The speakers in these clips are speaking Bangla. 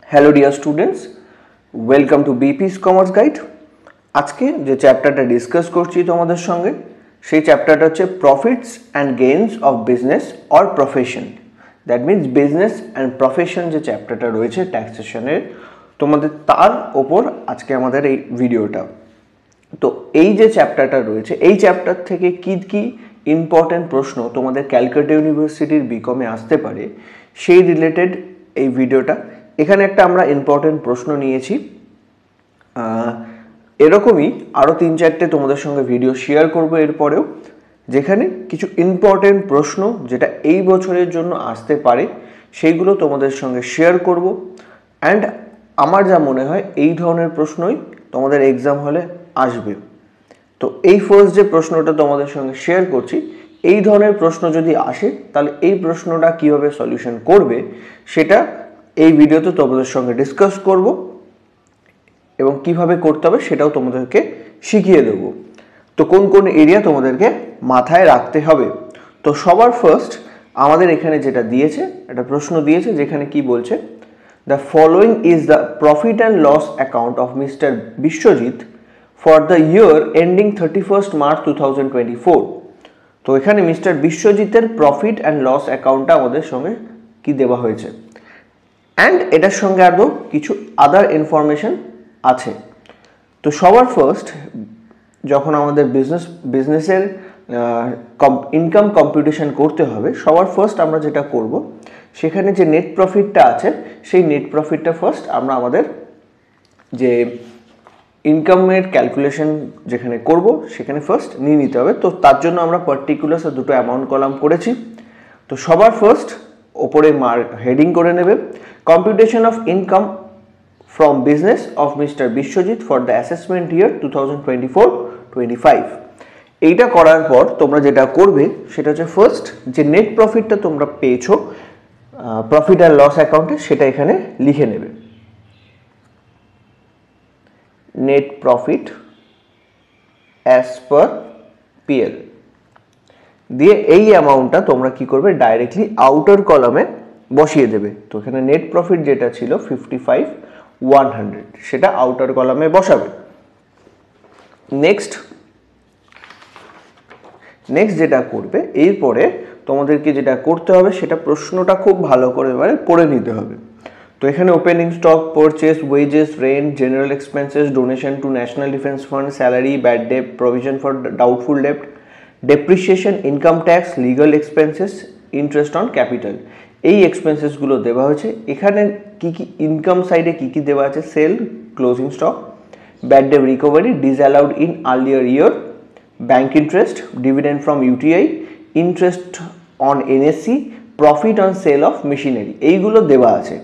Hello dear students, welcome to BPS commerce guide. আজকে যে চ্যাপ্টারটা ডিসকাস করছি তোমাদের সঙ্গে, সেই চ্যাপ্টারটা হচ্ছে profits and gains of business or profession. That means business and profession যে চ্যাপ্টারটা রয়েছে ট্যাক্সেশনের, তোমাদের তার ওপর আজকে আমাদের এই ভিডিওটা। তো এই যে চ্যাপ্টারটা রয়েছে, এই চ্যাপ্টার থেকে কী কী ইম্পর্ট্যান্ট প্রশ্ন তোমাদের ক্যালকাটা ইউনিভার্সিটির বিকমে আসতে পারে সেই রিলেটেড এই ভিডিওটা। এখানে একটা আমরা ইম্পর্টেন্ট প্রশ্ন নিয়েছি, এরকমই আরও 3-4টে তোমাদের সঙ্গে ভিডিও শেয়ার করবো এরপরেও, যেখানে কিছু ইম্পর্টেন্ট প্রশ্ন যেটা এই বছরের জন্য আসতে পারে সেইগুলো তোমাদের সঙ্গে শেয়ার করব। অ্যান্ড আমার যা মনে হয় এই ধরনের প্রশ্নই তোমাদের এক্সাম হলে আসবে। তো এই ফার্স্ট যে প্রশ্নটা তোমাদের সঙ্গে শেয়ার করছি, এই ধরনের প্রশ্ন যদি আসে তাহলে এই প্রশ্নটা কীভাবে সলিউশন করবে সেটা এই ভিডিওতে তোমাদের সঙ্গে ডিসকাস করব, এবং কিভাবে করতে হবে সেটাও তোমাদেরকে শিখিয়ে দেব। তো কোন কোন এরিয়া তোমাদেরকে মাথায় রাখতে হবে। তো সবার ফার্স্ট আমাদের এখানে যেটা দিয়েছে, একটা প্রশ্ন দিয়েছে যেখানে কি বলছে, the following is the profit and loss account of mister Biswajit for the year ending 31st March 2024। তো এখানে মিস্টার বিশ্বজিতের প্রফিট অ্যান্ড লস অ্যাকাউন্টটা আমাদের সঙ্গে কি দেওয়া হয়েছে, অ্যান্ড এটার সঙ্গে আরও কিছু আদার ইনফরমেশন আছে। তো সবার ফার্স্ট যখন আমাদের বিজনেসের ইনকাম কম্পিটিশন করতে হবে, সবার ফার্স্ট আমরা যেটা করব, সেখানে যে নেট প্রফিটটা আছে সেই নেট প্রফিটটা ফার্স্ট আমরা আমাদের যে ইনকামের ক্যালকুলেশন যেখানে করব সেখানে ফার্স্ট নিয়ে নিতে হবে। তো তার জন্য আমরা পার্টিকুলার্স দুটো অ্যামাউন্ট কলাম করেছি। তো সবার ফার্স্ট ওপরে হেডিং করে নেবে, computation of income from business of mister Biswajit for the assessment ইয়ার 2024-25। এইটা করার পর তোমরা যেটা করবে সেটা হচ্ছে ফার্স্ট যে নেট প্রফিটটা তোমরা পেয়েছো প্রফিট অ্যান্ড লস অ্যাকাউন্টে, সেটা এখানে লিখে নেবে, net profit as per PL দিয়ে এই অ্যামাউন্টটা তোমরা কি করবে, ডাইরেক্টলি আউটার কলামে বসিয়ে দেবে। তো এখানে নেট প্রফিট যেটা ছিল 55,100 সেটা আউটার কলামে বসাবে। নেক্সট যেটা করবে, এরপরে তোমাদেরকে যেটা করতে হবে সেটা প্রশ্নটা খুব ভালো করে পড়ে নিতে হবে। তো এখানে opening stock, purchase, wages, rent, general expenses, donation to national defence fund, salary, bad debt, provision for doubtful debt, depreciation, income tax, legal expenses, interest on capital, এই এক্সপেন্সেসগুলো দেওয়া হয়েছে। এখানে কি কি ইনকাম সাইডে কি কি দেওয়া আছে, sale, closing stock, bad debt recovery, disallowed in earlier year, bank interest, dividend from UTI, interest on NSC, profit on sale of machinery, এইগুলো দেওয়া আছে।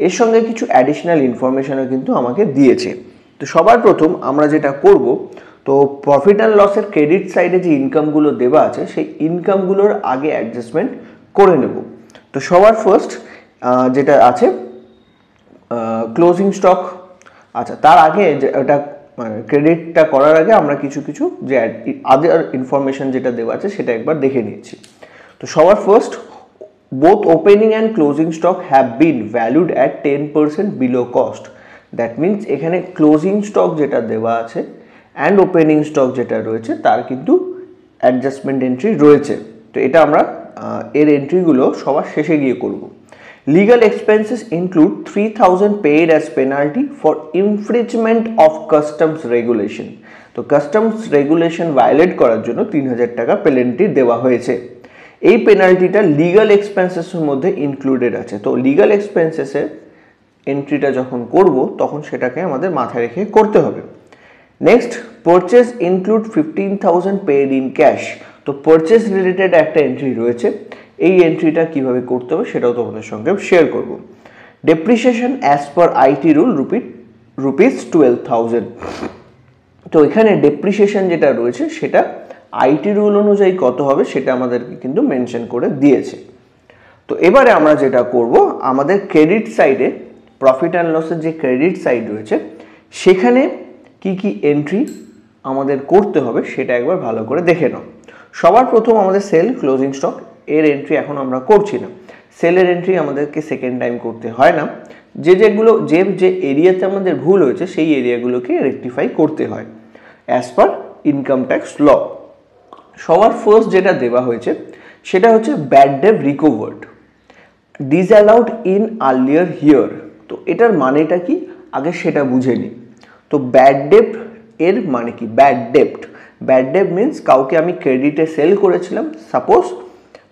এর সঙ্গে কিছু অ্যাডিশনাল ইনফরমেশনও কিন্তু আমাকে দিয়েছে। তো সবার প্রথম আমরা যেটা করব, তো প্রফিট অ্যান্ড লসের ক্রেডিট সাইডে যে ইনকামগুলো দেওয়া আছে সেই ইনকামগুলোর আগে অ্যাডজাস্টমেন্ট করে নেব। তো সবার ফার্স্ট যেটা আছে ক্লোজিং স্টক। আচ্ছা, তার আগে ওটা ক্রেডিটটা করার আগে আমরা কিছু যে আদার ইনফরমেশন যেটা দেওয়া আছে সেটা একবার দেখে নিচ্ছি। তো সবার first, both opening and closing stock have been valued at 10% below cost. That means এখানে ক্লোজিং স্টক যেটা দেওয়া আছে অ্যান্ড ওপেনিং স্টক যেটা রয়েছে তার কিন্তু অ্যাডজাস্টমেন্ট এন্ট্রি রয়েছে। তো এটা আমরা এর এন্ট্রিগুলো সবার শেষে গিয়ে করব। Legal expenses include 3,000 paid as penalty for infringement of customs regulation. তো কাস্টমস রেগুলেশন ভায়োলেট করার জন্য 3,000 টাকা পেনাল্টি দেওয়া হয়েছে। এই পেনাল্টিটা লিগাল এক্সপেন্সেসের মধ্যে ইনক্লুডেড আছে। তো লিগাল এক্সপেন্সেসের এন্ট্রিটা যখন করব তখন সেটাকে আমাদের মাথায় রেখে করতে হবে। Next, purchase include 15,000 paid in cash. তো পারচেস রিলেটেড একটা এন্ট্রি রয়েছে, এই এন্ট্রিটা কিভাবে করতে হবে সেটাও তোমাদের সঙ্গে শেয়ার করব। Depreciation as per IT rule rupees 12,000। তো এখানে ডেপ্রিসিয়েশন যেটা রয়েছে সেটা আইটি রুল অনুযায়ী কত হবে সেটা আমাদেরকে কিন্তু মেনশন করে দিয়েছে। তো এবারে আমরা যেটা করব, আমাদের ক্রেডিট সাইডে প্রফিট অ্যান্ড লসের যে ক্রেডিট সাইড রয়েছে সেখানে কি কি এন্ট্রি আমাদের করতে হবে সেটা একবার ভালো করে দেখে নাও। সবার প্রথম আমাদের সেল, ক্লোজিং স্টক এর এন্ট্রি এখন আমরা করছি না। সেলের এন্ট্রি আমাদেরকে সেকেন্ড টাইম করতে হয় না, যেগুলো যে এরিয়াতে আমাদের ভুল হয়েছে সেই এরিয়াগুলোকে রেকটিফাই করতে হয় as per income tax law. সবার ফার্স্ট যেটা দেওয়া হয়েছে সেটা হচ্ছে bad debt recovered disallowed in earlier year. তো এটার মানেটা কি আগে সেটা বুঝে নিই। তো ব্যাড ডেট এর মানে কি? ব্যাড ডেট মিনস কাউকে আমি ক্রেডিটে সেল করেছিলাম, সাপোজ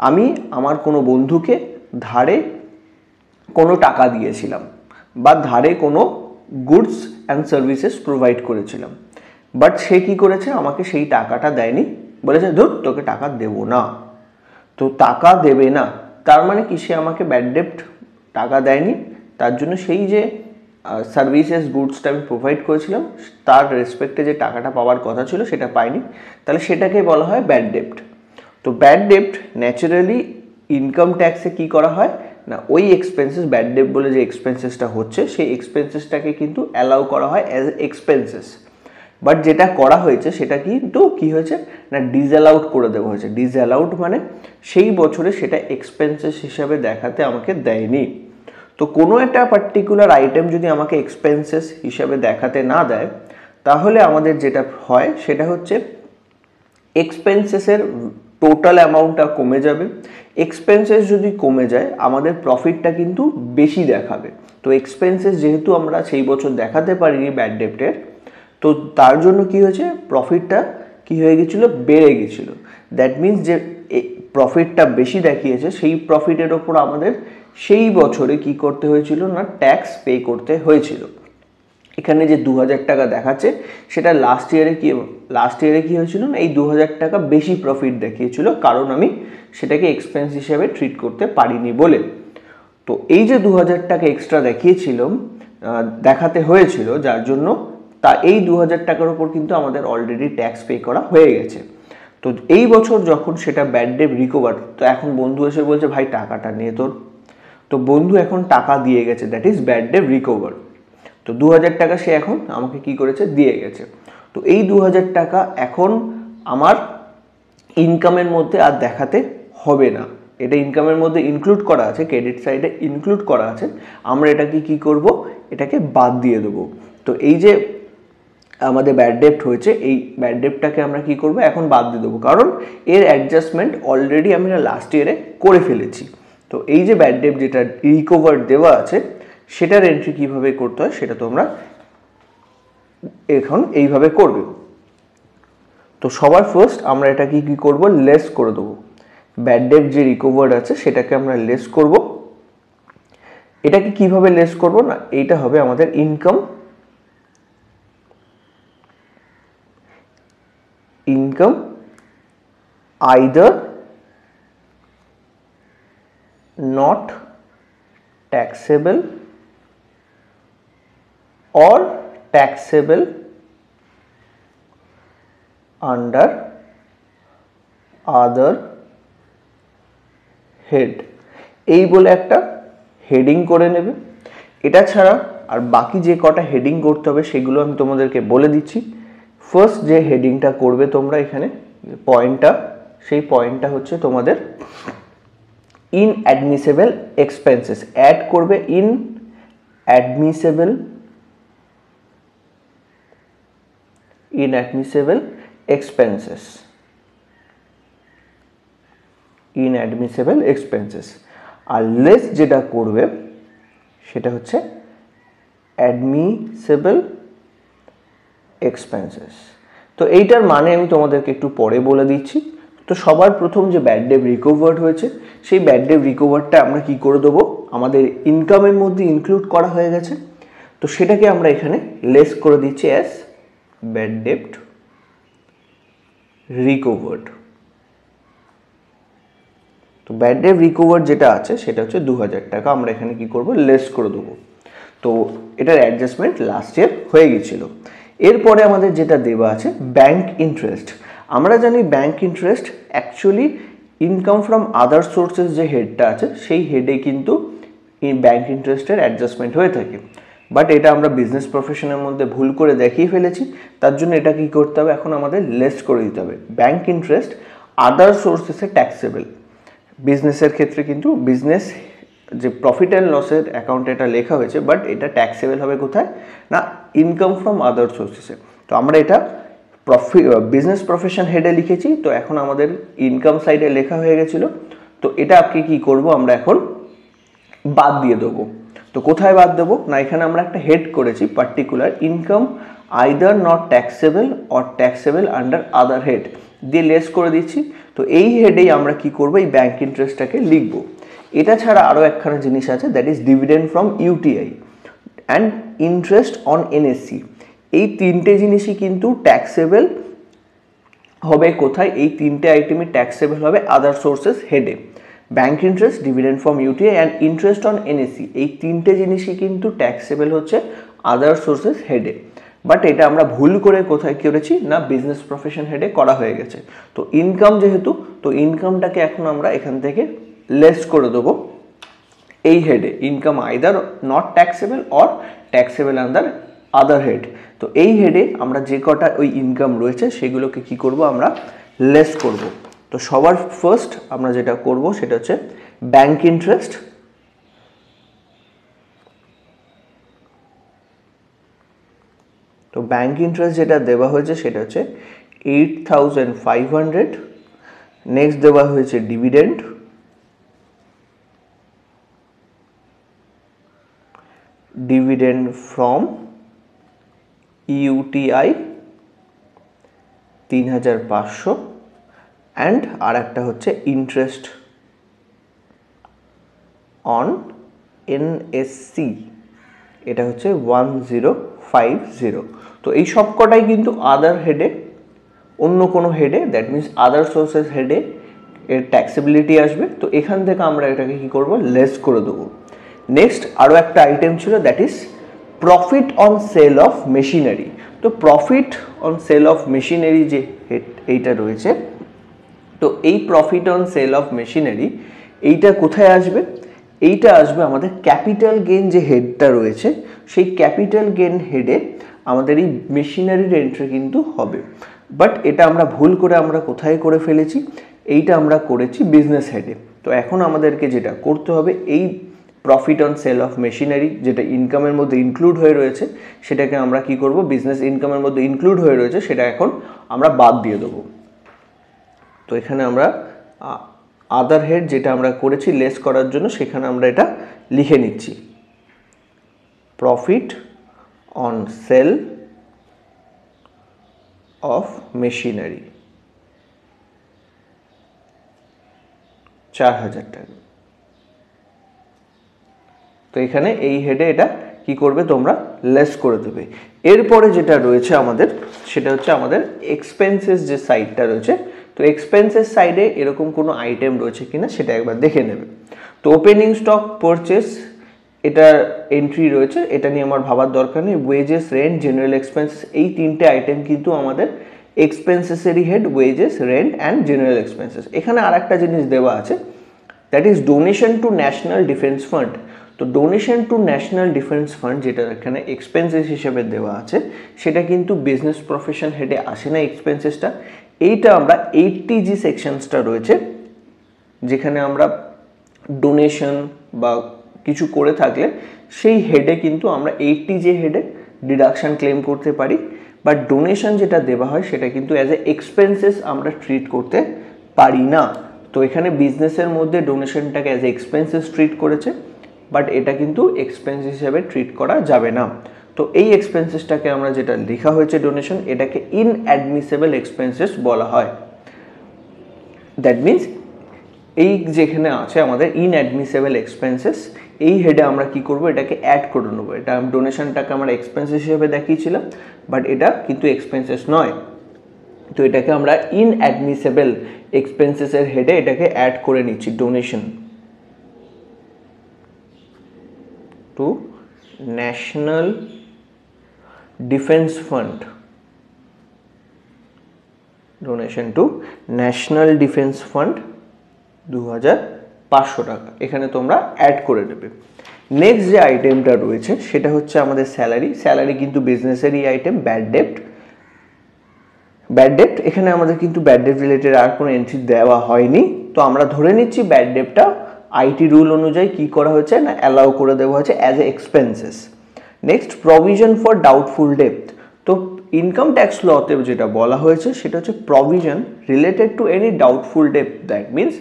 আমি আমার কোনো বন্ধুকে ধারে কোনো টাকা দিয়েছিলাম বা ধারে কোনো গুডস অ্যান্ড সার্ভিসেস প্রোভাইড করেছিলাম, বাট সে কি করেছে, আমাকে সেই টাকাটা দেয়নি, বলেছে ধুর তোকে টাকা দেবো না। তো টাকা দেবে না তার মানে কি? সে আমাকে ব্যাড ডেট টাকা দেয়নি, তার জন্য সেই যে সার্ভিসেস গুডসটা আমি প্রোভাইড করেছিলাম তার রেসপেক্টে যে টাকাটা পাওয়ার কথা ছিল সেটা পাইনি, তাহলে সেটাকে বলা হয় ব্যাড ডেট। তো ব্যাড ডেট ন্যাচারালি ইনকাম ট্যাক্সে কি করা হয় না, ওই এক্সপেন্সেস ব্যাড ডেট বলে যে এক্সপেন্সেসটা হচ্ছে সেই এক্সপেন্সেসটাকে কিন্তু অ্যালাউ করা হয় অ্যাজ এক্সপেন্সেস। বাট যেটা করা হয়েছে সেটা কিন্তু কি হয়েছে না, ডিসঅ্যালাউড করে দেওয়া হয়েছে। ডিসঅ্যালাউড মানে সেই বছরে সেটা এক্সপেন্সেস হিসাবে দেখাতে আমাকে দেয়নি। তো কোনো একটা পার্টিকুলার আইটেম যদি আমাকে এক্সপেন্সেস হিসাবে দেখাতে না দেয় তাহলে আমাদের যেটা হয় সেটা হচ্ছে এক্সপেন্সেসের টোটাল অ্যামাউন্টটা কমে যাবে। এক্সপেন্সেস যদি কমে যায় আমাদের প্রফিটটা কিন্তু বেশি দেখাবে। তো এক্সপেন্সেস যেহেতু আমরা সেই বছর দেখাতে পারিনি ব্যাড ডেটের, তো তার জন্য কি হয়েছে, প্রফিটটা কি হয়ে গেছিলো, বেড়ে গেছিলো। দ্যাট মিনস যে প্রফিটটা বেশি দেখিয়েছে সেই প্রফিটের ওপর আমাদের সেই বছরে কি করতে হয়েছিল না, ট্যাক্স পে করতে হয়েছিল। এখানে যে 2000 টাকা দেখাচ্ছে সেটা লাস্ট ইয়ারে কি হয়েছিল না, এই 2000 টাকা বেশি প্রফিট দেখিয়েছিল, কারণ আমি সেটাকে এক্সপেন্স হিসেবে ট্রিট করতে পারিনি বলে। তো এই যে 2000 টাকা এক্সট্রা দেখাতে হয়েছিল, যার জন্য এই 2000 টাকার উপর কিন্তু আমাদের অলরেডি ট্যাক্স পে করা হয়ে গেছে। তো এই বছর যখন সেটা ব্যাড ডেট রিকভার, তো এখন বন্ধু এসে বলছে ভাই টাকাটা নিয়ে তোর, তো বন্ধু এখন টাকা দিয়ে গেছে, that is bad date recover. তো 2000 টাকা সে এখন আমাকে কি করেছে, দিয়ে গেছে। তো এই 2000 টাকা এখন আমার ইনকামের মধ্যে আর দেখাতে হবে না, এটা ইনকামের মধ্যে ইনক্লুড করা আছে, ক্রেডিট সাইডে ইনক্লুড করা আছে, আমরা এটাকে কি করব, এটাকে বাদ দিয়ে দেবো। তো এই যে আমাদের ব্যাড ডেট হয়েছে এই ব্যাড ডেটটাকে আমরা কি করব, এখন বাদ দিয়ে দেবো, কারণ এর অ্যাডজাস্টমেন্ট অলরেডি আমি লাস্ট ইয়ারে করে ফেলেছি। তো এই যে ব্যাড ডেট যেটা রিকভার দেওয়া আছে সেটার এন্ট্রি কিভাবে করতে হয় সেটা তোমরা এখন এইভাবে করবে। তো সবার ফার্স্ট আমরা এটাকে কি করব, লেস করে দেবো। ব্যাড ডেট যে রিকভার্ড আছে সেটাকে আমরা লেস করব। এটাকে কিভাবে লেস করব না, এইটা হবে আমাদের income either not taxable or taxable under other head, এই বলে একটা হেডিং করে নেবে। এটা ছাড়া আর বাকি যে কটা হেডিং করতে হবে সেগুলো আমি তোমাদেরকে বলে দিচ্ছি। ফার্স্ট যে হেডিংটা করবে তোমরা এখানে পয়েন্টটা, সেই পয়েন্টটা হচ্ছে তোমাদের ইনঅ্যাডমিসেবল এক্সপেন্সেস, অ্যাড করবে ইনঅ্যাডমিসেবল এক্সপেন্সেস। আর লেস যেটা করবে সেটা হচ্ছে অ্যাডমিসেবল এক্সপেন্সেস। তো এইটার মানে আমি তোমাদেরকে একটু পরে বলে দিচ্ছি। তো সবার প্রথম যে ব্যাড ডেট রিকভার্ড হয়েছে সেই ব্যাড ডেট রিকভারটা আমরা কি করে দেবো, আমাদের ইনকামের মধ্যে ইনক্লুড করা হয়ে গেছে, তো সেটাকে আমরা এখানে লেস করে দিচ্ছি অ্যাজ ব্যাড ডেট রিকভার্ড। তো ব্যাড ডেট রিকভার্ড যেটা আছে সেটা হচ্ছে 2000 টাকা, আমরা এখানে কি করব, লেস করে দেবো। তো এটার অ্যাডজাস্টমেন্ট লাস্ট ইয়ার হয়ে গেছিল। এরপরে আমাদের যেটা দেওয়া আছে ব্যাংক ইন্টারেস্ট। আমরা জানি bank interest actually income from other sources যে হেডটা আছে সেই হেডে কিন্তু ব্যাংক ইন্টারেস্টের অ্যাডজাস্টমেন্ট হয়ে থাকে, বাট এটা আমরা বিজনেস প্রফেশনের মধ্যে ভুল করে দেখিয়ে ফেলেছি, তার জন্য এটা কি করতে হবে, এখন আমাদের লেস করে দিতে হবে। ব্যাংক ইন্টারেস্ট আদার সোর্সেসে ট্যাক্সেবল, বিজনেসের ক্ষেত্রে কিন্তু বিজনেস যে প্রফিট অ্যান্ড লসের অ্যাকাউন্টে এটা লেখা হয়েছে, বাট এটা ট্যাক্সেবল হবে কোথায় না ইনকাম ফ্রম আদার সোর্সেসে। তো আমরা এটা বিজনেস প্রফেশন হেডে লিখেছি, তো এখন আমাদের ইনকাম সাইডে লেখা হয়ে গেছিলো। তো এটা আপনি কি করব আমরা এখন বাদ দিয়ে দেবো। তো কোথায় বাদ দেবো না এখানে আমরা একটা হেড করেছি particular income either not taxable or taxable under other head দিয়ে লেস করে দিচ্ছি। তো এই হেডেই আমরা কি করব এই ব্যাংক ইন্টারেস্টটাকে লিখব। এটা ছাড়া আরও একখানা জিনিস আছে, that is dividend from UTI and interest on NSC. এই তিনটে জিনিসই কিন্তু ট্যাক্সেবল হবে কোথায়, এই তিনটে আইটেমই ট্যাক্সেবল হবে আদার সোর্সেস হেডে। Bank interest, dividend from UTI and interest on NSC, এই তিনটে জিনিসই কিন্তু ট্যাক্সেবল হচ্ছে আদার সোর্সেস হেডে। বাট এটা আমরা ভুল করে কোথায় করেছি না বিজনেস প্রফেশন হেডে করা হয়ে গেছে। তো ইনকাম যেহেতু, তো ইনকামটাকে এখন আমরা এখান থেকে লেস করে দেবো এই হেডে, income either not taxable or taxable under other head. তো এই হেডে আমরা যে কটা ওই ইনকাম রয়েছে সেগুলোকে কি করব আমরা লেস করব। তো সবার ফার্স্ট আমরা যেটা করব সেটা হচ্ছে ব্যাংক ইন্টারেস্ট। তো ব্যাংক ইন্টারেস্ট যেটা দেওয়া হয়েছে সেটা হচ্ছে 8,500। নেক্সট দেওয়া হয়েছে dividend, dividend from UTI 3,500 and আর একটা হচ্ছে ইন্টারেস্ট অন এনএসসি, এটা হচ্ছে 1050। তো এই সব কটাই কিন্তু আদার হেডে, অন্য কোনো হেডে দ্যাট মিনস আদার সোর্সেস হেডে এর ট্যাক্সেবিলিটি আসবে। তো এখান থেকে আমরা এটাকে কি করব লেস করে দেবো। নেক্সট আরও একটা আইটেম ছিল that is profit on sale of machinery. তো profit on sale of machinery যে এইটা রয়েছে, তো এই profit on sale of machinery এইটা কোথায় আসবে, এইটা আসবে আমাদের ক্যাপিটাল গেইন যে হেডটা রয়েছে সেই ক্যাপিটাল গেইন হেডে আমাদের এই মেশিনারির এন্ট্রি কিন্তু হবে। বাট এটা আমরা ভুল করে আমরা কোথায় করে ফেলেছি, এইটা আমরা করেছি বিজনেস হেডে। তো এখন আমাদেরকে যেটা করতে হবে এই profit on sale of machinery যেটা ইনকামের মধ্যে ইনক্লুড হয়ে রয়েছে সেটাকে আমরা কি করব বিজনেস ইনকামের মধ্যে ইনক্লুড হয়ে রয়েছে সেটা এখন আমরা বাদ দিয়ে দেবো। তো এখানে আমরা আদার হেড যেটা আমরা করেছি লেস করার জন্য সেখানে আমরা এটা লিখে নিচ্ছি profit on sale of machinery 4,000 টাকা। তো এখানে এই হেডে এটা কি করবে তোমরা লেস করে দেবে। এরপরে যেটা রয়েছে আমাদের সেটা হচ্ছে আমাদের এক্সপেন্সেস যে সাইডটা রয়েছে। তো এক্সপেন্সেস সাইডে এরকম কোনো আইটেম রয়েছে কিনা সেটা একবার দেখে নেবে। তো ওপেনিং স্টক পারচেস এটা এন্ট্রি রয়েছে, এটা নিয়ে আমার ভাবার দরকার নেই। ওয়েজেস, রেন্ট, জেনারেল এক্সপেন্সেস এই তিনটে আইটেম কিন্তু আমাদের এক্সপেন্সেসেরই head, wages, rent and general expenses. এখানে আর একটা জিনিস দেওয়া আছে that is donation to national defence fund. তো donation to national defence fund যেটা এখানে এক্সপেন্সেস হিসেবে দেওয়া আছে সেটা কিন্তু বিজনেস প্রফেশন হেডে আসে না এক্সপেন্সেসটা। এইটা আমরা 80 যে সেকশনসটা রয়েছে যেখানে আমরা ডোনেশন বা কিছু করে থাকলে সেই হেডে কিন্তু আমরা 80 যে হেডে ডিডাকশন ক্লেম করতে পারি। বাট ডোনেশন যেটা দেওয়া হয় সেটা কিন্তু অ্যাজ এ এক্সপেন্সেস আমরা ট্রিট করতে পারি না। তো এখানে বিজনেসের মধ্যে ডোনেশনটাকে অ্যাজ এ এক্সপেন্সেস ট্রিট করেছে, বাট এটা কিন্তু এক্সপেন্স হিসেবে ট্রিট করা যাবে না। তো এই এক্সপেন্সেসটাকে আমরা যেটা লেখা হয়েছে ডোনেশন, এটাকে ইনঅ্যাডমিসেবল এক্সপেন্সেস বলা হয়। দ্যাট মিনস এই যেখানে আছে আমাদের ইনঅ্যাডমিসেবল এক্সপেন্সেস, এই হেডে আমরা কি করব এটাকে অ্যাড করে নেবো। এটা ডোনেশনটাকে আমরা এক্সপেন্সেস হিসেবে দেখিয়েছিলাম, বাট এটা কিন্তু এক্সপেন্সেস নয়। তো এটাকে আমরা ইনঅ্যাডমিসেবল এক্সপেন্সেসের হেডে এটাকে অ্যাড করে নিচ্ছি donation to national defence fund, donation to national defence fund 2,500 টাকা এখানে তোমরা অ্যাড করে দেবে। নেক্সট যে আইটেমটা রয়েছে সেটা হচ্ছে আমাদের স্যালারি। স্যালারি কিন্তু বিজনেসেরই আইটেম। ব্যাড ডেপ্ট, ব্যাড ডেপ্ট এখানে আমাদের কিন্তু ব্যাড ডেপ্ট রিলেটেড আর কোনো এন্ট্রি দেওয়া হয়নি। তো আমরা ধরে নিচ্ছি ব্যাড ডেপ্টটা আইটি রুল অনুযায়ী কি করা হয়েছে না অ্যালাউ করে দেওয়া হয়েছে as a expenses. Next provision for doubtful ডেপ্ট। তো ইনকাম ট্যাক্স লতে যেটা বলা হয়েছে সেটা হচ্ছে provision related to any doubtful ডেপ্ট। দ্যাট মিনস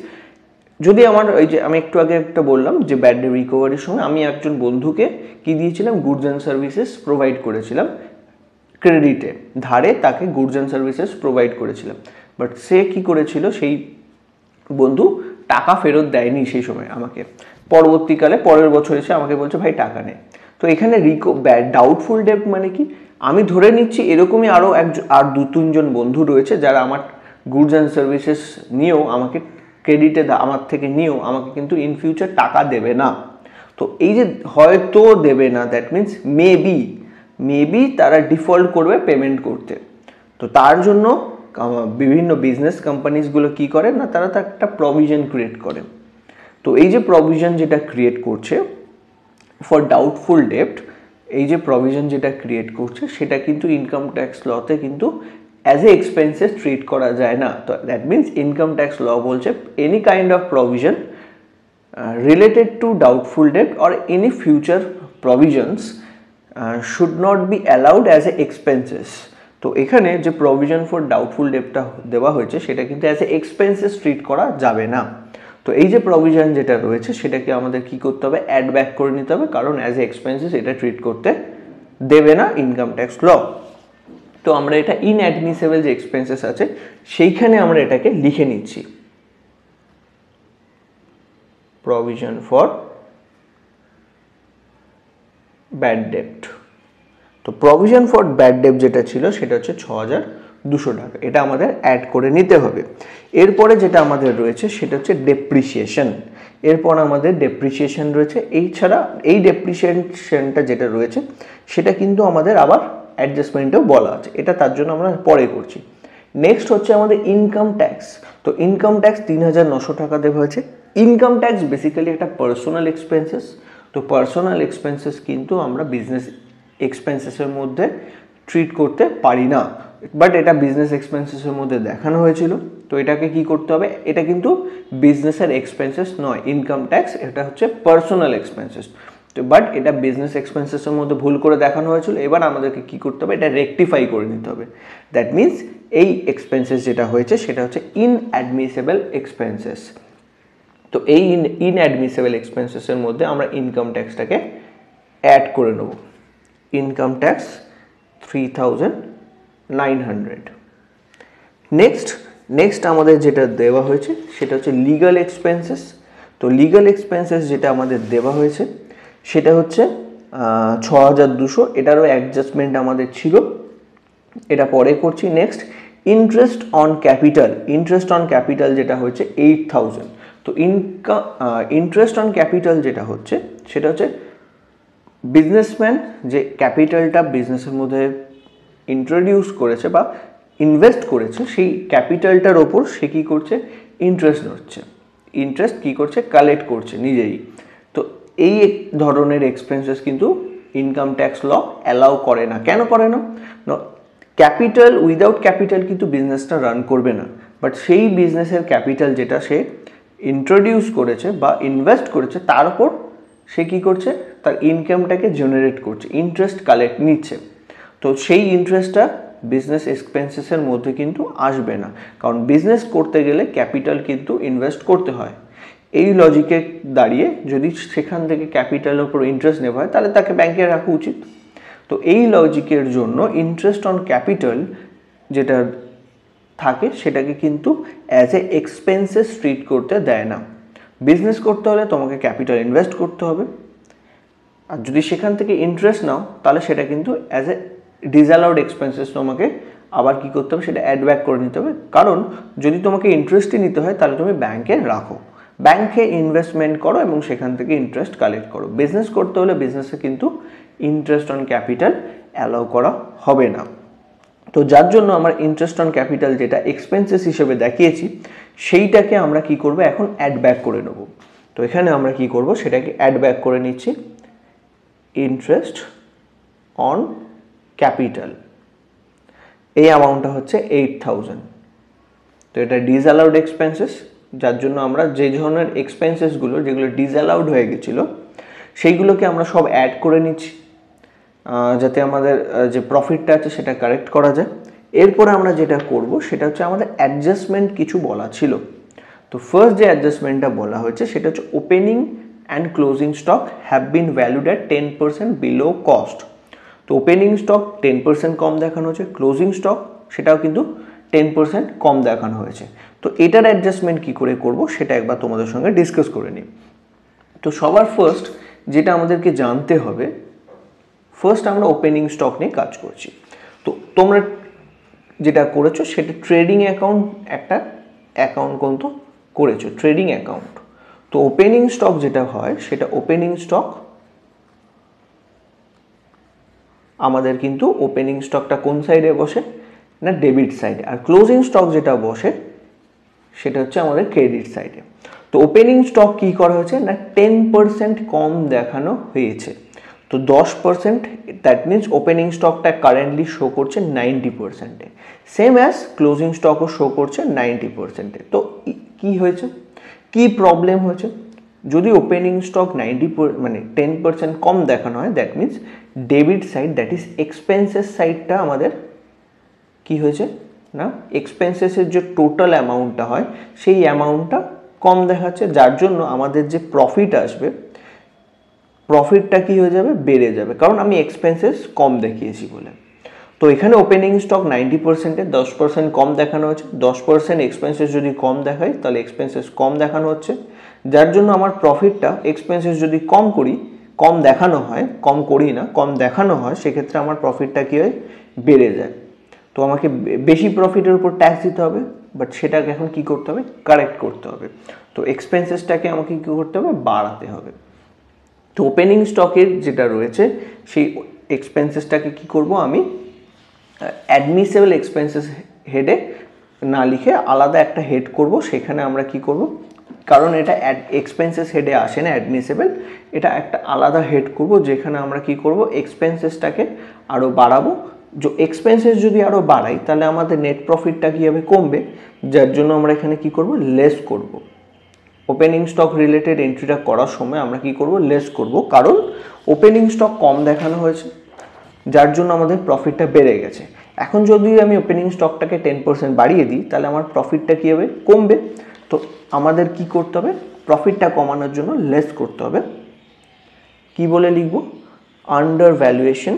যদি আমার ওই যে আমি একটু আগে একটা বললাম যে ব্যাড ডেট রিকভারির সময় আমি একজন বন্ধুকে কি দিয়েছিলাম, গুডস অ্যান্ড সার্ভিসেস প্রোভাইড করেছিলাম, ক্রেডিটে ধারে তাকে গুডস অ্যান্ড সার্ভিসেস প্রোভাইড করেছিলাম, বাট সে কি করেছিল, সেই বন্ধু টাকা ফেরত দেয়নি সেই সময় আমাকে, পরবর্তীকালে পরের বছর এসে আমাকে বলছে ভাই টাকা নেই। তো এখানে ডাউটফুল ডেট মানে কি, আমি ধরে নিচ্ছি এরকমই আরও আর 2-3 জন বন্ধু রয়েছে যারা আমার গুডস অ্যান্ড সার্ভিসেস নিয়েও আমাকে ক্রেডিটে আমার থেকে নিয়েও আমাকে কিন্তু ইন ফিউচার টাকা দেবে না। তো এই যে হয়তো দেবে না, দ্যাট মিনস মেবি তারা ডিফল্ট করবে পেমেন্ট করতে। তো তার জন্য বিভিন্ন বিজনেস কোম্পানিজগুলো কি করে না, তারা তো একটা প্রভিশন ক্রিয়েট করে। তো এই যে প্রভিশন যেটা ক্রিয়েট করছে ফর ডাউটফুল ডেপ্ট, এই যে প্রভিশন যেটা ক্রিয়েট করছে সেটা কিন্তু ইনকাম ট্যাক্স লতে কিন্তু অ্যাজ এ এক্সপেন্সেস ট্রিট করা যায় না। তো that means income tax law বলছে any kind of provision related to doubtful ডেপ্ট or any future provisions should not be allowed as a expenses. তো এখানে যে প্রভিশন ফর ডাউটফুল ডেপ্টটা দেওয়া হয়েছে সেটা কিন্তু অ্যাজ এ এক্সপেন্সেস ট্রিট করা যাবে না। তো এই যে প্রভিশন যেটা রয়েছে সেটাকে আমাদের কি করতে হবে, অ্যাড ব্যাক করে নিতে হবে, কারণ অ্যাজ এ এক্সপেন্সেস এটা ট্রিট করতে দেবে না ইনকাম ট্যাক্স ল। তো আমরা এটা ইনঅ্যাডমিসেবল যে এক্সপেন্সেস আছে সেইখানে আমরা এটাকে লিখে নিচ্ছি, প্রভিশন ফর ব্যাড ডেপ্ট। তো প্রভিশন ফর ব্যাড ডেপ্ট যেটা ছিল সেটা হচ্ছে 6200 টাকা, এটা আমাদের অ্যাড করে নিতে হবে। এরপরে যেটা আমাদের রয়েছে সেটা হচ্ছে ডেপ্রিসিয়েশন। এরপর আমাদের ডেপ্রিসিয়েশন রয়েছে, এই ছাড়া এই ডেপ্রিসিয়েশনটা যেটা রয়েছে সেটা কিন্তু আমাদের আবার অ্যাডজাস্টমেন্টেও বলা আছে, এটা তার জন্য আমরা পরে করছি। নেক্সট হচ্ছে আমাদের ইনকাম ট্যাক্স। তো ইনকাম ট্যাক্স 3900 টাকা দেওয়া হয়েছে। ইনকাম ট্যাক্স বেসিক্যালি একটা পার্সোনাল এক্সপেন্সেস। তো পার্সোনাল এক্সপেন্সেস কিন্তু আমরা বিজনেস এক্সপেন্সেসের মধ্যে ট্রিট করতে পারি না, বাট এটা বিজনেস এক্সপেন্সেসের মধ্যে দেখানো হয়েছিল। তো এটাকে কি করতে হবে, এটা কিন্তু বিজনেসের এক্সপেন্সেস নয় ইনকাম ট্যাক্স, এটা হচ্ছে পার্সোনাল এক্সপেন্সেস। তো বাট এটা বিজনেস এক্সপেন্সেসের মধ্যে ভুল করে দেখানো হয়েছিল, এবার আমাদেরকে কি করতে হবে, এটা রেকটিফাই করে নিতে হবে। দ্যাট মিনস এই এক্সপেন্সেস যেটা হয়েছে সেটা হচ্ছে ইনঅ্যাডমিসেবল এক্সপেন্সেস। তো এই ইনঅ্যাডমিসেবল এক্সপেন্সেসের মধ্যে আমরা ইনকাম ট্যাক্সটাকে অ্যাড করে নেব, ইনকাম ট্যাক্স 3900। নেক্সট আমাদের যেটা দেওয়া হয়েছে সেটা হচ্ছে লিগাল এক্সপেন্সেস। তো লিগাল এক্সপেন্সেস যেটা আমাদের দেওয়া হয়েছে সেটা হচ্ছে 6200, এটারও অ্যাডজাস্টমেন্ট আমাদের ছিল, এটা পরে করছি। Next interest on capital. Interest on capital যেটা হচ্ছে 8000। তো ইন্টারেস্ট অন ক্যাপিটাল যেটা হচ্ছে সেটা হচ্ছে বিজনেসম্যান যে ক্যাপিটালটা বিজনেসের মধ্যে ইন্ট্রোডিউস করেছে বা ইনভেস্ট করেছে, সেই ক্যাপিটালটার ওপর সে কী করছে, ইন্টারেস্ট হচ্ছে, ইন্টারেস্ট কী করছে, কালেক্ট করছে নিজেই। তো এই ধরনের এক্সপেন্সেস কিন্তু ইনকাম ট্যাক্স ল অ্যালাউ করে না। কেন করে না, ক্যাপিটাল উইদাউট ক্যাপিটাল কিন্তু বিজনেসটা রান করবে না, বাট সেই বিজনেসের ক্যাপিটাল যেটা সে ইন্ট্রোডিউস করেছে বা ইনভেস্ট করেছে তার উপর সে কী করছে, তার ইনকামটাকে জেনারেট করছে, ইন্টারেস্ট কালেক্ট নিচ্ছে। তো সেই ইন্টারেস্টটা বিজনেস এক্সপেন্সেসের মধ্যে কিন্তু আসবে না, কারণ বিজনেস করতে গেলে ক্যাপিটাল কিন্তু ইনভেস্ট করতে হয়। এই লজিকে দাঁড়িয়ে যদি সেখান থেকে ক্যাপিটালের উপর ইন্টারেস্ট নেওয়া হয় তাহলে তাকে ব্যাংকে রাখা উচিত। তো এই লজিকের জন্য ইন্টারেস্ট অন ক্যাপিটাল যেটা থাকে সেটাকে কিন্তু অ্যাজ এ এক্সপেন্সেস ট্রিট করতে দেয় না। বিজনেস করতে হলে তোমাকে ক্যাপিটাল ইনভেস্ট করতে হবে, আর যদি সেখান থেকে ইন্টারেস্ট নাও তাহলে সেটা কিন্তু অ্যাজ এ ডিসঅ্যালাউড এক্সপেন্সেস তোমাকে আবার কি করতে হবে, সেটা অ্যাড ব্যাক করে নিতে হবে। কারণ যদি তোমাকে ইন্টারেস্টই নিতে হয় তাহলে তুমি ব্যাংকে রাখো, ব্যাংকে ইনভেস্টমেন্ট করো এবং সেখান থেকে ইন্টারেস্ট কালেক্ট করো। বিজনেস করতে হলে বিজনেসে কিন্তু ইন্টারেস্ট অন ক্যাপিটাল অ্যালাউ করা হবে না। তো যার জন্য আমরা ইন্টারেস্ট অন ক্যাপিটাল যেটা এক্সপেন্সেস হিসেবে দেখিয়েছি সেইটাকে আমরা কি করব, এখন অ্যাড ব্যাক করে নেব। তো এখানে আমরা কি করব, সেটাকে অ্যাড ব্যাক করে নিচ্ছি, ইন্টারেস্ট অন ক্যাপিটাল, এই অ্যামাউন্টটা হচ্ছে 8000। তো এটা ডিসঅ্যালাউড এক্সপেন্সেস, যার জন্য আমরা যে ধরনের এক্সপেন্সেসগুলো যেগুলো ডিসঅ্যালাউড হয়ে গেছিলো সেইগুলোকে আমরা সব অ্যাড করে নিচ্ছি যাতে আমাদের যে প্রফিটটা আছে সেটা কারেক্ট করা যায়। এরপরে আমরা যেটা করব সেটা হচ্ছে আমাদের অ্যাডজাস্টমেন্ট কিছু বলা ছিল। তো ফার্স্ট যে অ্যাডজাস্টমেন্টটা বলা হয়েছে সেটা হচ্ছে opening and closing stock have been valued at 10% below cost. তো ওপেনিং স্টক 10% কম দেখানো হয়েছে, ক্লোজিং স্টক সেটাও কিন্তু 10% কম দেখানো হয়েছে। তো এটার অ্যাডজাস্টমেন্ট কী করে করব সেটা একবার তোমাদের সঙ্গে ডিসকাস করে নিই। তো সবার ফার্স্ট যেটা আমাদেরকে জানতে হবে, ফার্স্ট আমরা ওপেনিং স্টক নিয়ে কাজ করছি। তো তোমরা যেটা করেছো সেটা ট্রেডিং অ্যাকাউন্ট, একটা অ্যাকাউন্ট কিন্তু করেছো ট্রেডিং অ্যাকাউন্ট। তো ওপেনিং স্টক যেটা হয় সেটা ওপেনিং স্টক আমাদের কিন্তু ওপেনিং স্টকটা কোন সাইডে বসে না ডেবিট সাইডে, আর ক্লোজিং স্টক যেটা বসে সেটা হচ্ছে আমাদের ক্রেডিট সাইডে। তো ওপেনিং স্টক কী করা হয়েছে না 10% কম দেখানো হয়েছে। তো 10% দ্যাট মিনস ওপেনিং স্টকটা কারেন্টলি শো করছে 90%-এ, সেম অ্যাজ ক্লোজিং স্টকও শো করছে 90%-এ। তো কি হয়েছে, কি প্রবলেম হয়েছে? যদি ওপেনিং স্টক 10% কম দেখানো হয় that means debit side that is expenses সাইডটা আমাদের কি হয়েছে না এক্সপেন্সেসের যে টোটাল অ্যামাউন্টটা হয় সেই অ্যামাউন্টটা কম দেখাচ্ছে, যার জন্য আমাদের যে প্রফিট আসবে প্রফিটটা কি হয়ে যাবে বেড়ে যাবে, কারণ আমি এক্সপেন্সেস কম দেখিয়েছি বলে। তো এখানে ওপেনিং স্টক 90%-এ 10% কম দেখানো হচ্ছে, 10% এক্সপেন্সেস যদি কম দেখায় তাহলে এক্সপেন্সেস কম দেখানো হচ্ছে, যার জন্য আমার প্রফিটটা এক্সপেন্সেস যদি কম করি, কম দেখানো হয়, কম করি না কম দেখানো হয়, সেক্ষেত্রে আমার প্রফিটটা কী হয় বেড়ে যায়। তো আমাকে বেশি প্রফিটের উপর ট্যাক্স দিতে হবে, বাট সেটাকে এখন কি করতে হবে কারেক্ট করতে হবে। তো এক্সপেন্সেসটাকে আমাকে কী করতে হবে বাড়াতে হবে। তো ওপেনিং স্টকের যেটা রয়েছে সেই এক্সপেন্সেসটাকে কি করব আমি অ্যাডমিসেবল এক্সপেন্সেস হেডে না লিখে আলাদা একটা হেড করব, সেখানে আমরা কি করব, কারণ এটা এক্সপেন্সেস হেডে আসে না অ্যাডমিসেবল, এটা একটা আলাদা হেড করব যেখানে আমরা কি করব এক্সপেন্সেসটাকে আরও বাড়াবো। যে এক্সপেন্সেস যদি আরও বাড়াই তাহলে আমাদের নেট প্রফিটটা কী হবে কমবে, যার জন্য আমরা এখানে কি করব লেস করব। ওপেনিং স্টক রিলেটেড এন্ট্রিটা করার সময় আমরা কি করব লেস করব, কারণ ওপেনিং স্টক কম দেখানো হয়েছে যার জন্য আমাদের প্রফিটটা বেড়ে গেছে। এখন যদি আমি ওপেনিং স্টকটাকে 10% বাড়িয়ে দিই তাহলে আমার প্রফিটটা কী হবে কমবে। তো আমাদের কি করতে হবে প্রফিটটা কমানোর জন্য লেস করতে হবে। কি বলে লিখব under valuation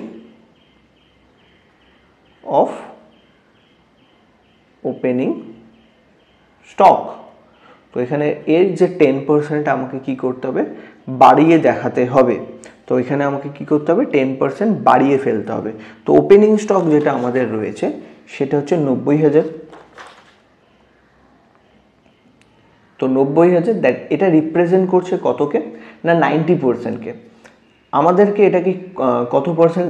of opening stock. তো এখানে এর যে 10% আমাকে কি করতে হবে বাড়িয়ে দেখাতে হবে। তো এখানে আমাকে কি করতে হবে 10% বাড়িয়ে ফেলতে হবে। তো ওপেনিং স্টক যেটা আমাদের রয়েছে সেটা হচ্ছে 90,000। তো 90,000 এটা রিপ্রেজেন্ট করছে কতকে না 90%-কে। আমাদেরকে এটাকে কত পার্সেন্ট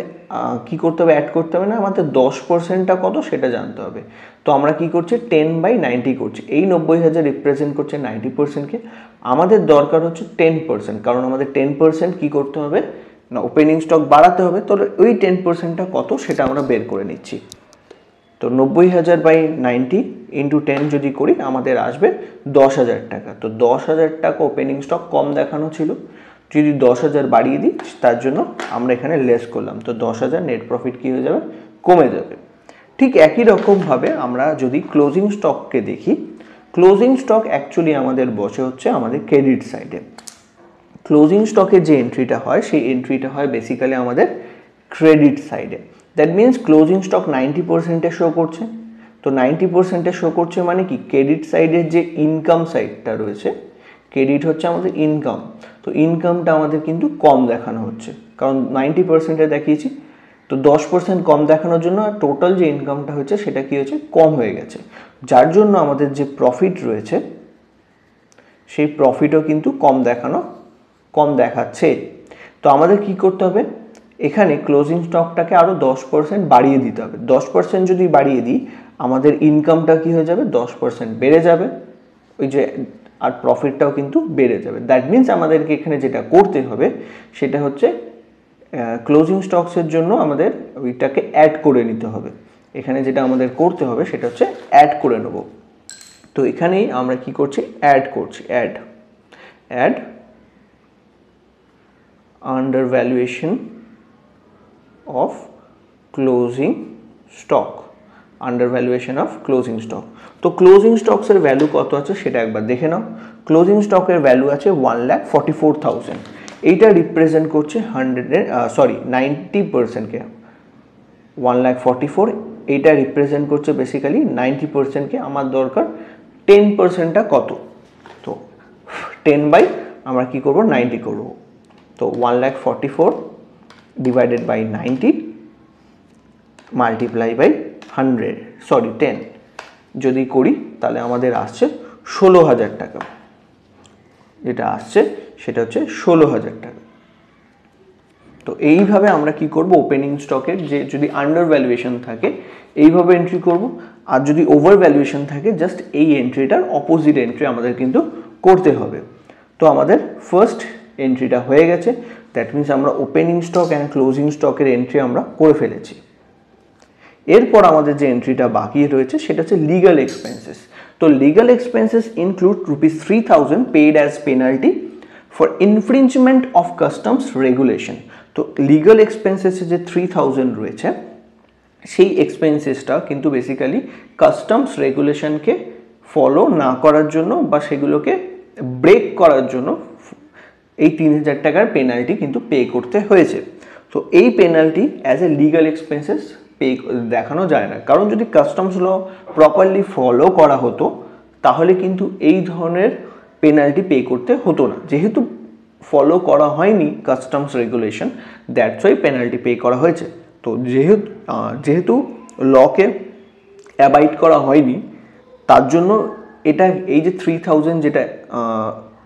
কী করতে হবে অ্যাড করতে হবে না আমাদের 10%টা কত সেটা জানতে হবে। তো আমরা কি করছি 10/90 করছি, এই 90,000 রিপ্রেজেন্ট করছে 90%-কে, আমাদের দরকার হচ্ছে 10%, কারণ আমাদের 10% কি করতে হবে না ওপেনিং স্টক বাড়াতে হবে। তো ওই 10%টা কত সেটা আমরা বের করে নিচ্ছি। তো 90,000/90 × 10 যদি করি আমাদের আসবে 10,000 টাকা। তো 10,000 টাকা ওপেনিং স্টক কম দেখানো ছিল, যদি 10,000 বাড়িয়ে দিই তার জন্য আমরা এখানে লেস করলাম। তো 10,000 নেট প্রফিট কী হয়ে যাবে কমে যাবে। ঠিক একই রকমভাবে আমরা যদি ক্লোজিং স্টককে দেখি, ক্লোজিং স্টক অ্যাকচুয়ালি আমাদের বসে হচ্ছে আমাদের ক্রেডিট সাইডে। ক্লোজিং স্টকের যে এন্ট্রিটা হয় সেই এন্ট্রিটা হয় বেসিক্যালি আমাদের ক্রেডিট সাইডে। দ্যাট মিনস ক্লোজিং স্টক 90%-এ শো করছে। তো 90%-এ শো করছে মানে কি ক্রেডিট সাইডের যে ইনকাম সাইডটা রয়েছে, ক্রেডিট হচ্ছে আমাদের ইনকাম, তো ইনকামটা আমাদের কিন্তু কম দেখানো হচ্ছে, কারণ 90%-এ দেখিয়েছি। তো 10% কম দেখানোর জন্য টোটাল যে ইনকামটা হচ্ছে সেটা কি হয়েছে কম হয়ে গেছে, যার জন্য আমাদের যে প্রফিট রয়েছে সেই প্রফিটও কিন্তু কম দেখাচ্ছে। তো আমাদের কি করতে হবে এখানে ক্লোজিং স্টকটাকে আরও 10% বাড়িয়ে দিতে হবে। 10% যদি বাড়িয়ে দিই আমাদের ইনকামটা কি হয়ে যাবে 10% বেড়ে যাবে, ওই যে আর প্রফিটটাও কিন্তু বেড়ে যাবে। দ্যাট মিনস আমাদেরকে এখানে যেটা করতে হবে সেটা হচ্ছে ক্লোজিং স্টকসের জন্য আমাদের ওইটাকে অ্যাড করে নিতে হবে। এখানে যেটা আমাদের করতে হবে সেটা হচ্ছে অ্যাড করে নেব। তো তো এখানেই আমরা কি করছি, অ্যাড করছি, add undervaluation of closing stock, undervaluation of closing stock. তো ক্লোজিং স্টকসের ভ্যালু কত আছে সেটা একবার দেখে নাও। ক্লোজিং স্টকের ভ্যালু আছে 1,44,000। এইটা রিপ্রেজেন্ট করছে 90%কে। 1,44,000 এইটা রিপ্রেজেন্ট করছে বেসিক্যালি 90%কে। আমার দরকার 10%টা কত, তো 10 আমরা কি করব, 90 করব। তো 1,44,000 ডিভাইডেড বাই 90 মাল্টিপ্লাই বাই 10 যদি করি তাহলে আমাদের আসছে 16,000 টাকা। যেটা আসছে সেটা হচ্ছে 16,000 টাকা। তো এইভাবে আমরা কি করব, ওপেনিং স্টকের যে যদি আন্ডার ভ্যালুয়েশন থাকে এইভাবে এন্ট্রি করব, আর যদি ওভার ভ্যালুয়েশন থাকে জাস্ট এই এন্ট্রিটার অপোজিট এন্ট্রি আমাদের কিন্তু করতে হবে। তো আমাদের ফার্স্ট এন্ট্রিটা হয়ে গেছে, দ্যাট মিনস আমরা ওপেনিং স্টক অ্যান্ড ক্লোজিং স্টকের এন্ট্রি আমরা করে ফেলেছি। এরপর আমাদের যে এন্ট্রিটা বাকি রয়েছে সেটা হচ্ছে লিগাল এক্সপেন্সেস। তো legal expenses include ₹3,000 paid as penalty for infringement of customs regulation. তো লিগাল এক্সপেন্সেসে যে 3,000 রয়েছে সেই এক্সপেন্সেসটা কিন্তু বেসিক্যালি কাস্টমস রেগুলেশনকে ফলো না করার জন্য বা সেগুলোকে ব্রেক করার জন্য এই 3,000 টাকার পেনাল্টি কিন্তু পে করতে হয়েছে। তো এই penalty as a legal expenses pay দেখানো যায় না, কারণ যদি কাস্টমস ল প্রপারলি ফলো করা হতো তাহলে কিন্তু এই ধরনের পেনাল্টি পে করতে হতো না। যেহেতু ফলো করা হয়নি customs regulation, that's why penalty pay করা হয়েছে। তো যেহেতু লকে অ্যাবাইড করা হয়নি তার জন্য এটা এই যে 3,000 যেটা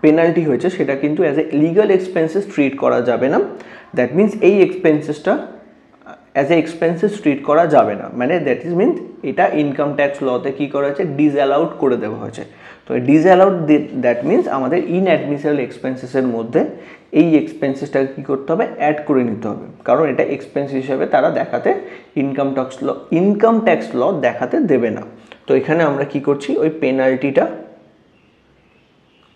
পেনাল্টি হয়েছে সেটা কিন্তু as a legal expenses treat করা যাবে না। দ্যাট মিনস এই এক্সপেন্সেসটা অ্যাজ এ এক্সপেন্সেস ট্রিট করা যাবে না, মানে দ্যাট ইজ মিনস এটা ইনকাম ট্যাক্স লতে কী করা হয়েছে, ডিসঅ্যালাউড করে দেওয়া হয়েছে। তো ডিসঅ্যালাউড দ্যাট মিনস আমাদের ইনঅ্যাডমিসেবল এক্সপেন্সেসের মধ্যে এই এক্সপেন্সেসটাকে কী করতে হবে, অ্যাড করে নিতে হবে, কারণ এটা এক্সপেন্স হিসেবে তারা দেখাতে ইনকাম ট্যাক্স ল দেখাতে দেবে না। তো এখানে আমরা কি করছি, ওই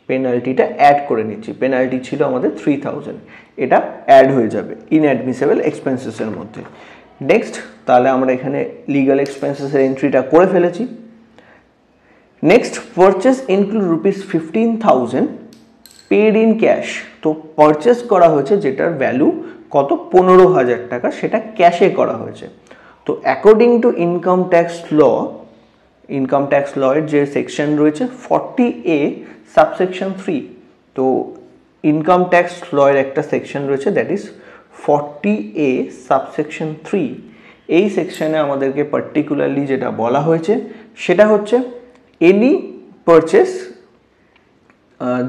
পেনাল্টিটা অ্যাড করে নিচ্ছি। পেনাল্টি ছিল আমাদের 3,000, এটা অ্যাড হয়ে যাবে ইনঅ্যাডমিসেবল এক্সপেন্সেসের মধ্যে। নেক্সট তাহলে আমরা এখানে লিগাল এক্সপেন্সেসের এন্ট্রিটা করে ফেলেছি। Next purchase include ₹15,000 paid in cash. তো পারচেস করা হয়েছে যেটার ভ্যালু কত, 15,000 টাকা, সেটা ক্যাশে করা হয়েছে। তো according to income tax law এর যে সেকশন রয়েছে 40A সাবসেকশন 3, তো ইনকাম ট্যাক্স ল এর একটা সেকশন রয়েছে দ্যাট ইজ 40A সাবসেকশন 3। এই সেকশনে আমাদেরকে পার্টিকুলারলি যেটা বলা হয়েছে সেটা হচ্ছে এনি পারচেস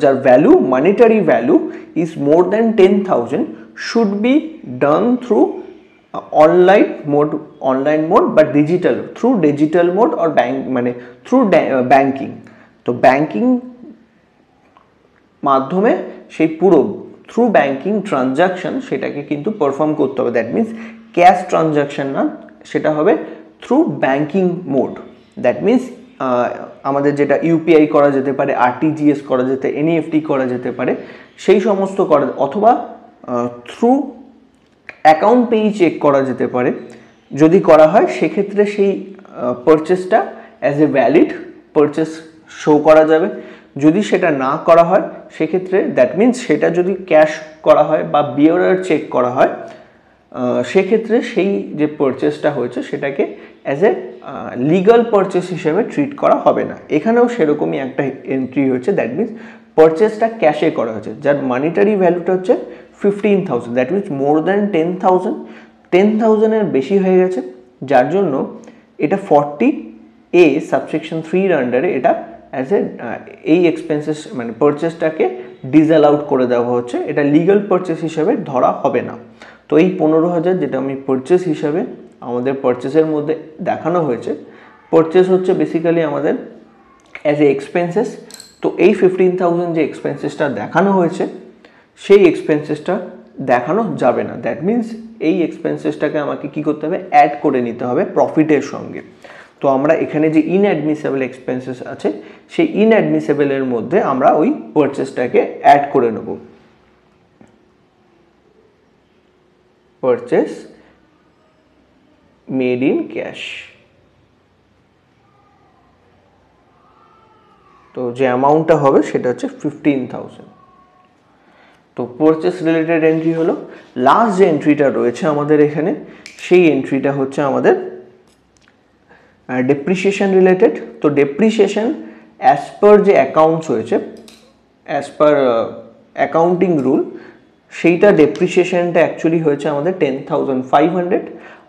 যার value, monetary value is more than 10,000 should be done through online mode বা থ্রু ডিজিটাল মোড অর মানে থ্রু ব্যাংকিং। তো ব্যাংকিং মাধ্যমে সেই পুরো থ্রু ব্যাংকিং ট্রানজাকশন সেটাকে কিন্তু পারফর্ম করতে হবে। দ্যাট মিনস ক্যাশ ট্রানজাকশন না, সেটা হবে through banking mode. That means আমাদের যেটা ইউপিআই করা যেতে পারে, আরটিজিএস করা যেতে, এনইএফটি করা যেতে পারে, সেই সমস্ত করা, অথবা থ্রু অ্যাকাউন্ট পেই চেক করা যেতে পারে। যদি করা হয় সেক্ষেত্রে সেই পারচেসটা as a valid purchase show করা যাবে। যদি সেটা না করা হয় সেক্ষেত্রে দ্যাট মিনস সেটা যদি ক্যাশ করা হয় বা বিয়ারার চেক করা হয় সেক্ষেত্রে সেই যে পারচেসটা হয়েছে সেটাকে অ্যাজ এ লিগাল পারচেস হিসেবে ট্রিট করা হবে না। এখানেও সেরকমই একটা এন্ট্রি হয়েছে, দ্যাট মিনস পারচেসটা ক্যাশে করা হয়েছে যার মানিটারি ভ্যালুটা হচ্ছে 15,000, দ্যাট মিনস মোর দ্যান 10,000 বেশি হয়ে গেছে, যার জন্য এটা 40A সাবসেকশন 3 আন্ডারে এটা অ্যাজ এ এই এক্সপেন্সেস মানে পারচেসটাকে ডিসঅ্যালাউড করে দেওয়া হচ্ছে, এটা লিগাল পারচেস হিসেবে ধরা হবে না। তো এই 15,000 যেটা আমি পারচেস হিসাবে আমাদের পারচেসের মধ্যে দেখানো হয়েছে, পারচেস হচ্ছে বেসিক্যালি আমাদের অ্যাজ এ এক্সপেন্সেস। তো এই 15,000 যে এক্সপেন্সেসটা দেখানো হয়েছে সেই এক্সপেন্সেসটা দেখানো যাবে না। দ্যাট মিনস এই এক্সপেন্সেসটাকে আমাকে কি করতে হবে, অ্যাড করে নিতে হবে প্রফিটের সঙ্গে। তো আমরা এখানে যে ইনঅ্যাডমিসেবল এক্সপেন্সেস আছে সেই ইনঅ্যাডমিসেবলের মধ্যে আমরা ওই পারচেসটাকে অ্যাড করে নেব। Purchase made in cash. তো যে অ্যামাউন্টটা হবে সেটা হচ্ছে 15,000। তো পারচেস রিলেটেড এন্ট্রি হলো। লাস্ট যে এন্ট্রিটা রয়েছে আমাদের এখানে সেই এন্ট্রিটা হচ্ছে আমাদের ডেপ্রিসিয়েশন রিলেটেড। তো ডেপ্রিসিয়েশন অ্যাজ পার যে অ্যাকাউন্টস হয়েছে, অ্যাজ পার অ্যাকাউন্টিং রুল, সেইটা ডেপ্রিসিয়েশনটা অ্যাকচুয়ালি হয়েছে আমাদের 10,500।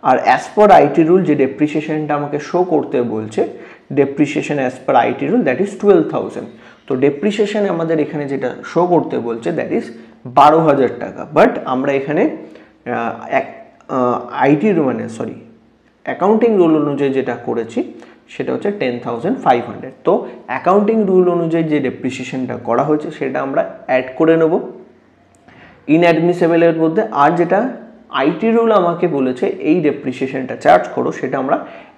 আর অ্যাজ পার আইটি রুল যে ডেপ্রিসিয়েশনটা আমাকে শো করতে বলছে, depreciation as per IT rule that is 12,000। তো ডেপ্রিসিয়েশন আমাদের এখানে যেটা শো করতে বলছে দ্যাট ইজ 12,000 টাকা। বাট আমরা এখানে অ্যাকাউন্টিং রুল অনুযায়ী যেটা করেছি সেটা হচ্ছে 10,500। তো অ্যাকাউন্টিং রুল অনুযায়ী যে ডেপ্রিসিয়েশনটা করা হয়েছে সেটা আমরা অ্যাড করে নেব ইনঅ্যাডমিসেবলের মধ্যে। আর যেটা আইটি রুল আমাকে বলেছে এই ডেপ্রিসিয়েশনটা চার্জ করো, সেটা আমরা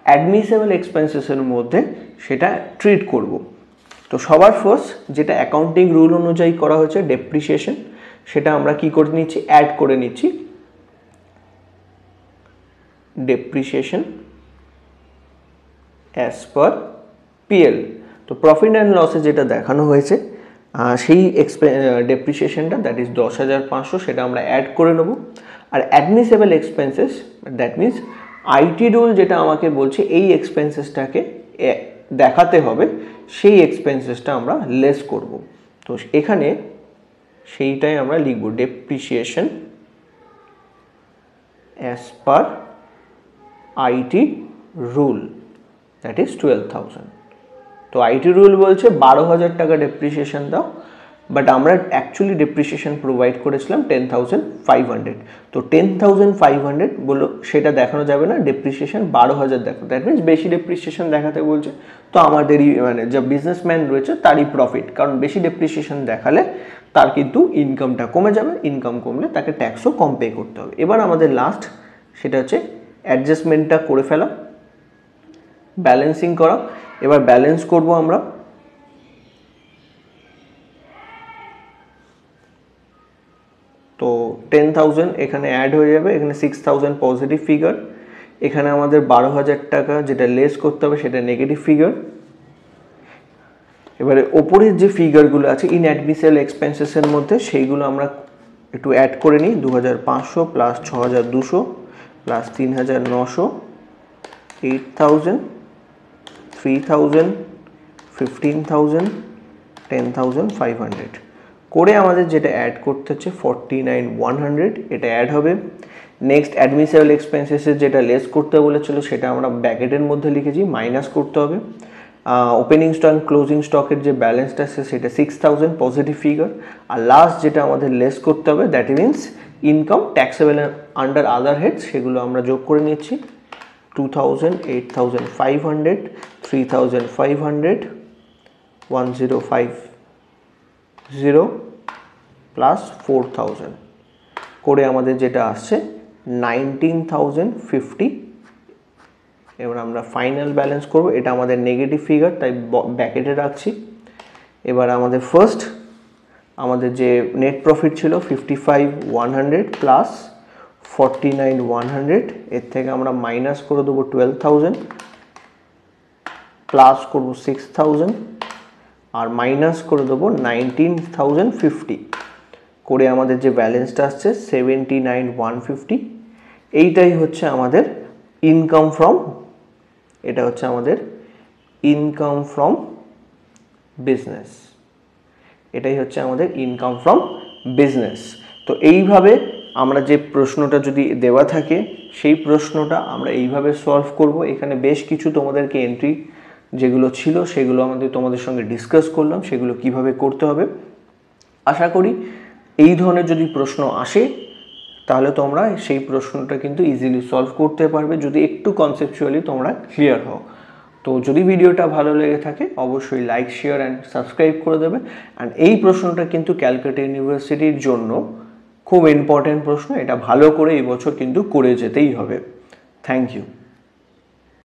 অ্যাডমিসেবল এক্সপেন্সেসের মধ্যে সেটা ট্রিট করব। তো সবার ফার্স্ট যেটা অ্যাকাউন্টিং রুল অনুযায়ী করা হয়েছে ডেপ্রিসিয়েশন, সেটা আমরা কি করে নিচ্ছি, অ্যাড করে নিচ্ছি ডেপ্রিসিয়েশন অ্যাজ পার পিএল। তো প্রফিট অ্যান্ড লসে যেটা দেখানো হয়েছে সেই ডেপ্রিসিয়েশনটা দ্যাট ইজ 10,500, সেটা আমরা অ্যাড করে নেব। আর admissible expenses that means IT rule যেটা আমাকে বলছে এই এক্সপেন্সেসটাকে দেখাতে হবে, সেই এক্সপেন্সেসটা আমরা লেস করব। তো এখানে সেইটাই আমরা লিখব depreciation as per IT rule that is 12,000। তো আইটি রুল বলছে 12,000 টাকা ডেপ্রিসিয়েশন দাও, বাট আমরা অ্যাকচুয়ালি ডেপ্রিসিয়েশন প্রোভাইড করেছিলাম 10,500। তো 10,500 বলো সেটা দেখানো যাবে না, ডেপ্রিসিয়েশন 12,000 দেখো, দ্যাট মিনস বেশি ডেপ্রিসিয়েশন দেখাতে বলছে। তো আমাদেরই মানে যে বিজনেসম্যান রয়েছে তারই প্রফিট, কারণ বেশি ডেপ্রিসিয়েশন দেখালে তার কিন্তু ইনকামটা কমে যাবে, ইনকাম কমলে তাকে ট্যাক্সও কম পে করতে হবে। এবার আমাদের লাস্ট সেটা হচ্ছে অ্যাডজাস্টমেন্টটা করে ফেলা, ব্যালেন্সিং করা। এবার ব্যালেন্স করব আমরা। তো 10,000 এখানে অ্যাড হয়ে যাবে, এখানে 6,000 পজিটিভ ফিগার, এখানে আমাদের 12,000 টাকা যেটা লেস করতে হবে সেটা নেগেটিভ ফিগার। এবারে ওপরের যে ফিগারগুলো আছে ইনঅ্যাডমিসেবল এক্সপেন্সেসের মধ্যে সেইগুলো আমরা একটু অ্যাড করে নিই। 2,500 প্লাস 6,200 প্লাস 3,900, 8,000, 3,000, 15,000, 10,500 করে আমাদের যেটা অ্যাড করতে হচ্ছে 49,100, এটা অ্যাড হবে। নেক্সট অ্যাডমিসেবল এক্সপেন্সেসের যেটা লেস করতে বলেছিল সেটা আমরা ব্র্যাকেটের মধ্যে লিখেছি, মাইনাস করতে হবে। ওপেনিং স্টক ক্লোজিং স্টকের যে ব্যালেন্সটা আছে সেটা 6,000 পজিটিভ ফিগার। আর লাস্ট যেটা আমাদের লেস করতে হবে that means income taxable under other head, সেগুলো আমরা যোগ করে নিচ্ছি। 2,000, 8,500, 3,500, 1,050 প্লাস 4,000 করে আমাদের যেটা আসছে 19,050। এবার আমরা ফাইনাল ব্যালেন্স করব, এটা আমাদের নেগেটিভ ফিগার তাই ব্র্যাকেটে রাখছি। এবার আমাদের ফার্স্ট আমাদের যে নেট প্রফিট ছিল 55,100 প্লাস 49,100, এর থেকে আমরা মাইনাস করে দেবো 12,000 প্লাস করব 6,000 আর মাইনাস করে দেবো 19,050 করে আমাদের যে ব্যালেন্সটা আসছে 79,150। এইটাই হচ্ছে আমাদের ইনকাম ফ্রম, এটা হচ্ছে আমাদের ইনকাম ফ্রম বিজনেস, এটাই হচ্ছে আমাদের ইনকাম ফ্রম বিজনেস। তো এইভাবে আমরা যে প্রশ্নটা যদি দেওয়া থাকে সেই প্রশ্নটা আমরা এইভাবে সলভ করব। এখানে বেশ কিছু তোমাদেরকে এন্ট্রি যেগুলো ছিল সেগুলো তোমাদের সঙ্গে ডিসকাস করলাম, সেগুলো কিভাবে করতে হবে। আশা করি এই ধরনের যদি প্রশ্ন আসে তাহলে তোমরা সেই প্রশ্নটা কিন্তু ইজিলি সলভ করতে পারবে যদি একটু কনসেপচুয়ালি তোমরা ক্লিয়ার হও। তো যদি ভিডিওটা ভালো লেগে থাকে অবশ্যই লাইক শেয়ার অ্যান্ড সাবস্ক্রাইব করে দেবে। অ্যান্ড এই প্রশ্নটা কিন্তু ক্যালকাটা ইউনিভার্সিটির জন্য খুব ইম্পর্টেন্ট প্রশ্ন, এটা ভালো করে এই বছর কিন্তু করে যেতেই হবে। Thank you.